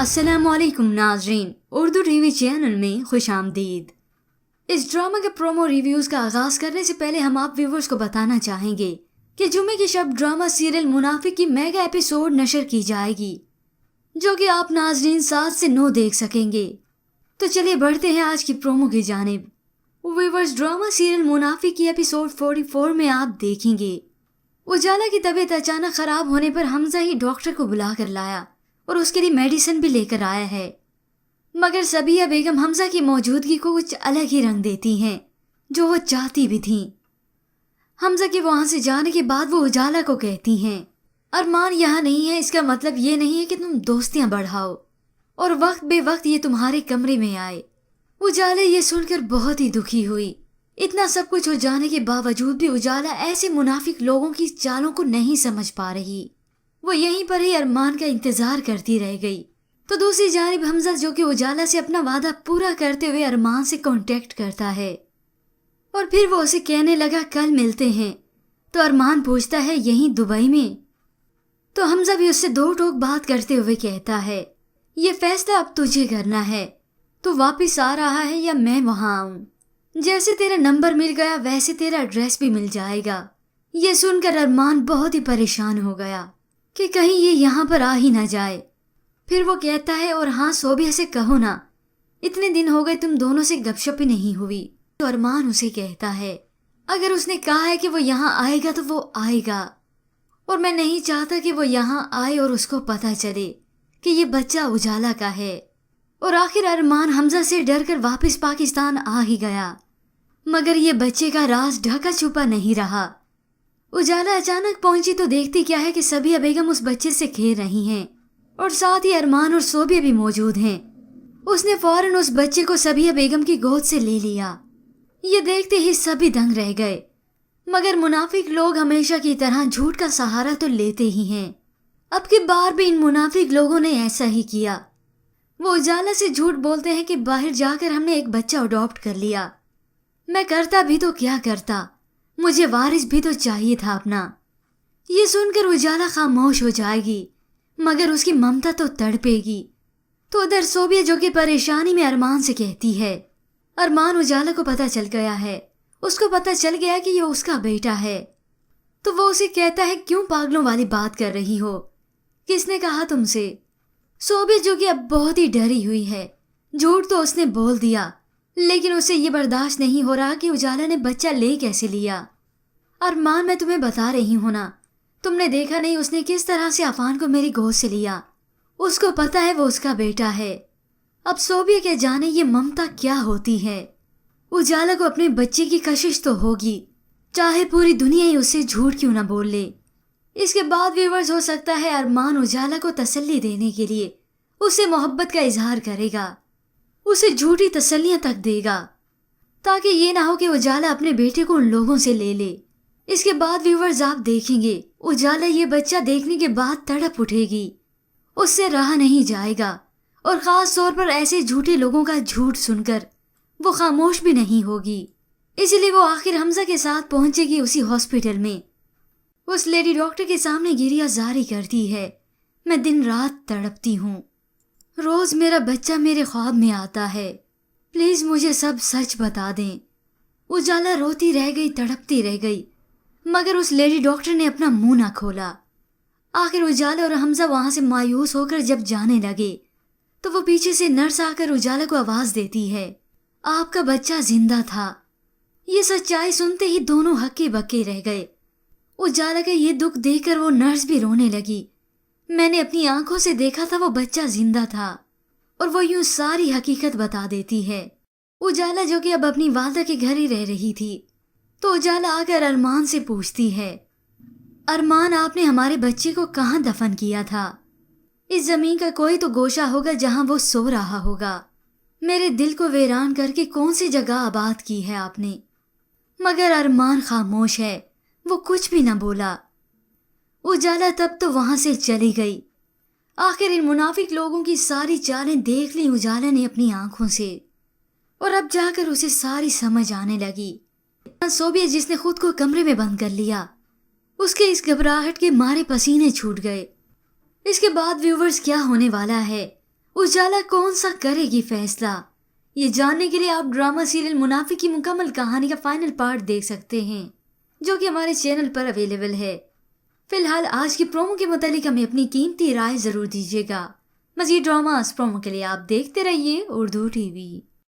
अस्सलाम वालेकुम नाजरीन, उर्दू टीवी चैनल में खुश आमदीद। इस ड्रामा के प्रोमो रिव्यूज़ का आगाज़ करने से पहले हम आप व्यूवर्स को बताना चाहेंगे कि जुम्मे की शब ड्रामा सीरियल मुनाफिक की मेगा एपिसोड नशर की जाएगी, जो कि आप नाजरीन 7 से 9 देख सकेंगे। तो चलिए बढ़ते हैं आज की प्रोमो की जानिब। व्यूवर्स, ड्रामा सीरियल मुनाफिक की एपिसोड 44 में आप देखेंगे उजाला की तबीयत अचानक ख़राब होने पर हमजा ही डॉक्टर को बुला कर लाया और उसके लिए मेडिसिन भी लेकर आया है। मगर सबिया बेगम हमजा की मौजूदगी को कुछ अलग ही रंग देती हैं, जो वो चाहती भी थीं। हमजा के वहाँ से जाने के बाद वो उजाला को कहती हैं, अरमान यहाँ नहीं है, इसका मतलब ये नहीं है कि तुम दोस्तियाँ बढ़ाओ और वक्त बे वक्त ये तुम्हारे कमरे में आए। उजाला ये सुनकर बहुत ही दुखी हुई। इतना सब कुछ हो जाने के बावजूद भी उजाला ऐसे मुनाफिक लोगों की चालों को नहीं समझ पा रही। वो यहीं पर ही अरमान का इंतजार करती रह गई। तो दूसरी जानिब हमजा, जो कि उजाला से अपना वादा पूरा करते हुए अरमान से कांटेक्ट करता है और फिर वो उसे कहने लगा कल मिलते हैं। तो अरमान पूछता है यहीं दुबई में? तो हमजा भी उससे दो टोक बात करते हुए कहता है ये फैसला अब तुझे करना है, तो वापिस आ रहा है या मैं वहाँ आऊँ? जैसे तेरा नंबर मिल गया वैसे तेरा एड्रेस भी मिल जाएगा। ये सुनकर अरमान बहुत ही परेशान हो गया कि कहीं ये यहाँ पर आ ही ना जाए। फिर वो कहता है और हाँ सोबिया से कहो ना, इतने दिन हो गए तुम दोनों से गपशप ही नहीं हुई। तो अरमान उसे कहता है अगर उसने कहा है कि वो यहाँ आएगा तो वो आएगा, और मैं नहीं चाहता कि वो यहाँ आए और उसको पता चले कि ये बच्चा उजाला का है। और आखिर अरमान हमजा से डर कर वापिस पाकिस्तान आ ही गया, मगर ये बच्चे का राज ढका छुपा नहीं रहा। उजाला अचानक पहुंची तो देखती क्या है कि सबिया बेगम उस बच्चे से खेल रही हैं और साथ ही अरमान और सोबिया भी मौजूद हैं। उसने फौरन उस बच्चे को सबिया बेगम की गोद से ले लिया। ये देखते ही सभी दंग रह गए, मगर मुनाफिक लोग हमेशा की तरह झूठ का सहारा तो लेते ही हैं। अब की बार भी इन मुनाफिक लोगों ने ऐसा ही किया। वो उजाला से झूठ बोलते हैं कि बाहर जाकर हमने एक बच्चा अडॉप्ट कर लिया। मैं करता भी तो क्या करता, मुझे वारिस भी तो चाहिए था अपना। ये सुनकर उजाला खामोश हो जाएगी, मगर उसकी ममता तो तड़पेगी। तो उधर सोबिया, जो कि परेशानी में अरमान से कहती है, अरमान उजाला को पता चल गया है, उसको पता चल गया कि ये उसका बेटा है। तो वो उसे कहता है क्यों पागलों वाली बात कर रही हो, किसने कहा तुमसे? सोबिया, जो कि अब बहुत ही डरी हुई है, झूठ तो उसने बोल दिया, लेकिन उसे ये बर्दाश्त नहीं हो रहा कि उजाला ने बच्चा ले कैसे लिया। अरमान, मैं तुम्हें बता रही हूँ ना, तुमने देखा नहीं उसने किस तरह से अफान को मेरी गोद से लिया। उसको पता है वो उसका बेटा है। अब सोबिया के जाने ये ममता क्या होती है। उजाला को अपने बच्चे की कशिश तो होगी, चाहे पूरी दुनिया ही उससे झूठ क्यों ना बोल ले। इसके बाद व्यूअर्स, हो सकता है अरमान उजाला को तसल्ली देने के लिए उससे मोहब्बत का इजहार करेगा, उसे झूठी तसल्लियां तक देगा, ताकि ये ना हो कि उजाला अपने बेटे को उन लोगों से ले ले। इसके बाद व्यूअर्स, आप देखेंगे उजाला ये बच्चा देखने के बाद तड़प उठेगी, उससे रहा नहीं जाएगा, और ख़ास तौर पर ऐसे झूठे लोगों का झूठ सुनकर वो खामोश भी नहीं होगी। इसलिए वो आखिर हमजा के साथ पहुंचेगी उसी हॉस्पिटल में। उस लेडी डॉक्टर के सामने गिरिया जारी करती है, मैं दिन रात तड़पती हूँ, रोज मेरा बच्चा मेरे ख्वाब में आता है, प्लीज मुझे सब सच बता दें। उजाला रोती रह गई, तड़पती रह गई, मगर उस लेडी डॉक्टर ने अपना मुंह ना खोला। आखिर उजाला और हमजा वहां से मायूस होकर जब जाने लगे तो वो पीछे से नर्स आकर उजाला को आवाज देती है, आपका बच्चा जिंदा था। ये सच्चाई सुनते ही दोनों हक्के बक्के रह गए। उजाला का ये दुख देखकर वो नर्स भी रोने लगी। मैंने अपनी आंखों से देखा था वो बच्चा जिंदा था, और वो यूं सारी हकीकत बता देती है। उजाला, जो कि अब अपनी वालदा के घर ही रह रही थी, तो उजाला आकर अरमान से पूछती है, अरमान, आपने हमारे बच्चे को कहाँ दफन किया था? इस जमीन का कोई तो गोशा होगा जहां वो सो रहा होगा। मेरे दिल को वीरान करके कौन सी जगह आबाद की है आपने? मगर अरमान खामोश है, वो कुछ भी न बोला। उजाला तब तो वहां से चली गई। आखिर इन मुनाफिक लोगों की सारी चालें देख ली उजाला ने अपनी आंखों से, और अब जाकर उसे सारी समझ आने लगी। सोबिया, जिसने खुद को कमरे में बंद कर लिया, उसके इस घबराहट के मारे पसीने छूट गए। इसके बाद व्यूवर्स, क्या होने वाला है اجالا کون سا کرے گی فیصلہ؟ یہ جاننے کے لیے آپ ڈرامہ سیریل منافق کی مکمل کہانی کا فائنل پارٹ دیکھ سکتے ہیں، جو کہ ہمارے چینل پر اویلیبل ہے۔ فی الحال آج کی پرومو کے متعلق ہمیں اپنی قیمتی رائے ضرور دیجیے گا۔ مزید ڈراماز پرومو کے لیے آپ دیکھتے رہیے اردو ٹی وی۔